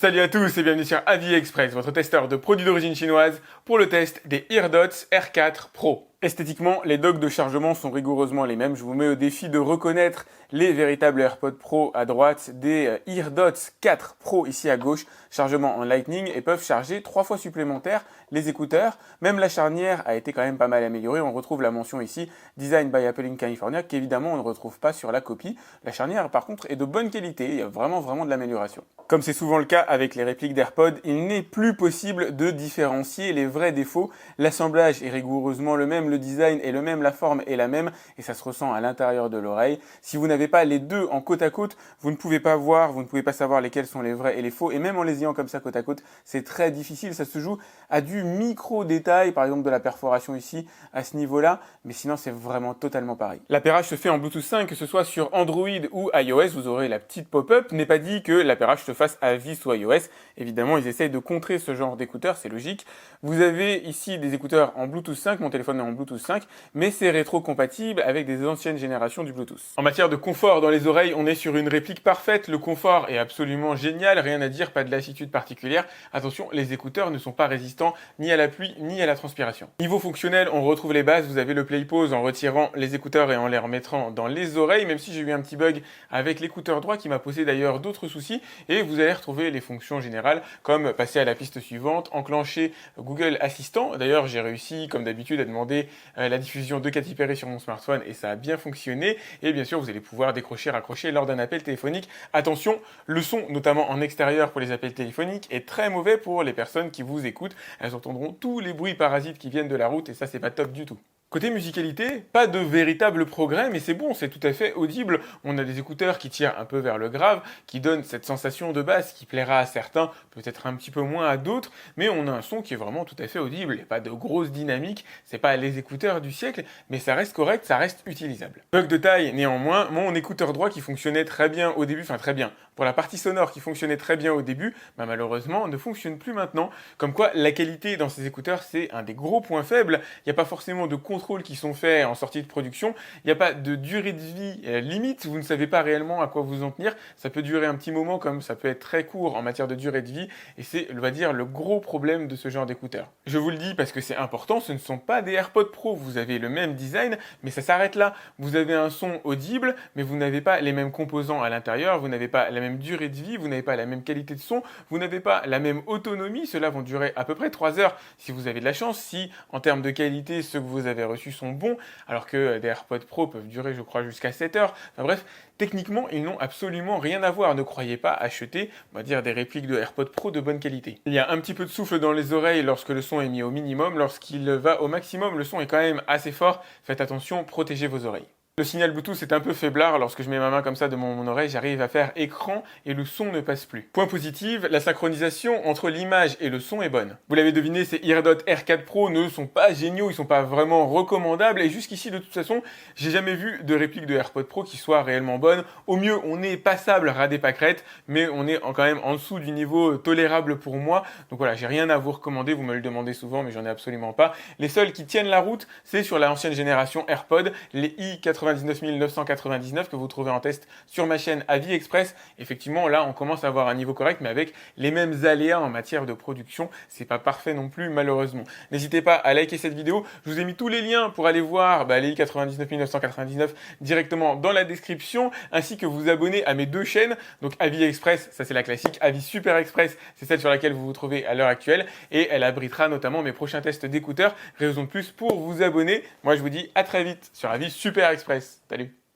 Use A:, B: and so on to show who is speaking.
A: Salut à tous et bienvenue sur Avis Express, votre testeur de produits d'origine chinoise pour le test des Eardots R4 Pro. Esthétiquement, les docks de chargement sont rigoureusement les mêmes. Je vous mets au défi de reconnaître les véritables AirPods Pro à droite, des Eardots 4 Pro ici à gauche, chargement en Lightning et peuvent charger 3 fois supplémentaires les écouteurs. Même la charnière a été quand même pas mal améliorée. On retrouve la mention ici Design by Apple in California qu'évidemment on ne retrouve pas sur la copie. La charnière par contre est de bonne qualité, il y a vraiment de l'amélioration. Comme c'est souvent le cas avec les répliques d'AirPods, il n'est plus possible de différencier les vrais défauts. L'assemblage est rigoureusement le même, le design est le même, la forme est la même et ça se ressent à l'intérieur de l'oreille. Si vous n'avez pas les deux en côte à côte, vous ne pouvez pas voir, vous ne pouvez pas savoir lesquels sont les vrais et les faux. Et même en les ayant comme ça côte à côte, c'est très difficile. Ça se joue à du micro détail, par exemple de la perforation ici à ce niveau-là, mais sinon c'est vraiment totalement pareil. L'appairage se fait en Bluetooth 5, que ce soit sur Android ou iOS, vous aurez la petite pop-up. N'est pas dit que l'appairage se fasse à vis ou iOS. Évidemment, ils essayent de contrer ce genre d'écouteurs, c'est logique. Vous avez ici des écouteurs en Bluetooth 5, mon téléphone est en Bluetooth 5, mais c'est rétro-compatible avec des anciennes générations du Bluetooth. En matière de confort dans les oreilles, on est sur une réplique parfaite. Le confort est absolument génial, rien à dire, pas de lassitude particulière. Attention, les écouteurs ne sont pas résistants ni à la pluie ni à la transpiration. Niveau fonctionnel, on retrouve les bases. Vous avez le play pause en retirant les écouteurs et en les remettant dans les oreilles, même si j'ai eu un petit bug avec l'écouteur droit qui m'a posé d'ailleurs d'autres soucis. Et vous allez retrouver les fonctions générales comme passer à la piste suivante, enclencher Google Assistant. D'ailleurs, j'ai réussi, comme d'habitude, à demander la diffusion de Katy Perry sur mon smartphone et ça a bien fonctionné. Et bien sûr, vous allez pouvoir décrocher, raccrocher lors d'un appel téléphonique. Attention, le son, notamment en extérieur pour les appels téléphoniques, est très mauvais pour les personnes qui vous écoutent. Elles entendront tous les bruits parasites qui viennent de la route et ça, c'est pas top du tout. Côté musicalité, pas de véritable progrès, mais c'est bon, c'est tout à fait audible. On a des écouteurs qui tirent un peu vers le grave, qui donnent cette sensation de basse qui plaira à certains, peut-être un petit peu moins à d'autres, mais on a un son qui est vraiment tout à fait audible. Il n'y a pas de grosse dynamique, c'est pas les écouteurs du siècle, mais ça reste correct, ça reste utilisable. Bug de taille, néanmoins, mon écouteur droit qui fonctionnait très bien au début, enfin très bien, pour la partie sonore qui fonctionnait très bien au début, malheureusement ne fonctionne plus maintenant. Comme quoi, la qualité dans ces écouteurs, c'est un des gros points faibles. Il n'y a pas forcément de contrôles qui sont faits en sortie de production. Il n'y a pas de durée de vie limite. Vous ne savez pas réellement à quoi vous en tenir. Ça peut durer un petit moment comme ça peut être très court en matière de durée de vie. Et c'est, on va dire, le gros problème de ce genre d'écouteurs. Je vous le dis parce que c'est important. Ce ne sont pas des AirPods Pro. Vous avez le même design, mais ça s'arrête là. Vous avez un son audible, mais vous n'avez pas les mêmes composants à l'intérieur. Vous n'avez pas la même durée de vie. Vous n'avez pas la même qualité de son. Vous n'avez pas la même autonomie. Ceux-là vont durer à peu près 3 heures si vous avez de la chance. Si, en termes de qualité, ceux que vous avez reçus sont bons, alors que des AirPods Pro peuvent durer, je crois, jusqu'à 7 heures. Enfin bref, techniquement, ils n'ont absolument rien à voir. Ne croyez pas acheter, on va dire, des répliques de AirPods Pro de bonne qualité. Il y a un petit peu de souffle dans les oreilles lorsque le son est mis au minimum. Lorsqu'il va au maximum, le son est quand même assez fort. Faites attention, protégez vos oreilles. Le signal Bluetooth est un peu faiblard, lorsque je mets ma main comme ça de mon oreille, j'arrive à faire écran et le son ne passe plus. Point positif, la synchronisation entre l'image et le son est bonne. Vous l'avez deviné, ces Eardots R4 Pro ne sont pas géniaux, ils sont pas vraiment recommandables et jusqu'ici de toute façon, j'ai jamais vu de réplique de AirPods Pro qui soit réellement bonne. Au mieux, on est passable ras des pâquerettes, mais on est quand même en dessous du niveau tolérable pour moi. Donc voilà, j'ai rien à vous recommander, vous me le demandez souvent, mais j'en ai absolument pas. Les seuls qui tiennent la route, c'est sur l'ancienne génération AirPods, les i99 999 que vous trouvez en test sur ma chaîne Avis Express. Effectivement, là, on commence à avoir un niveau correct, mais avec les mêmes aléas en matière de production. C'est pas parfait non plus, malheureusement. N'hésitez pas à liker cette vidéo. Je vous ai mis tous les liens pour aller voir les i99 999 directement dans la description, ainsi que vous abonner à mes deux chaînes. Donc Avis Express, ça c'est la classique. Avis Super Express, c'est celle sur laquelle vous vous trouvez à l'heure actuelle. Et elle abritera notamment mes prochains tests d'écouteurs. Raison de plus pour vous abonner. Moi, je vous dis à très vite sur Avis Super Express. Salut!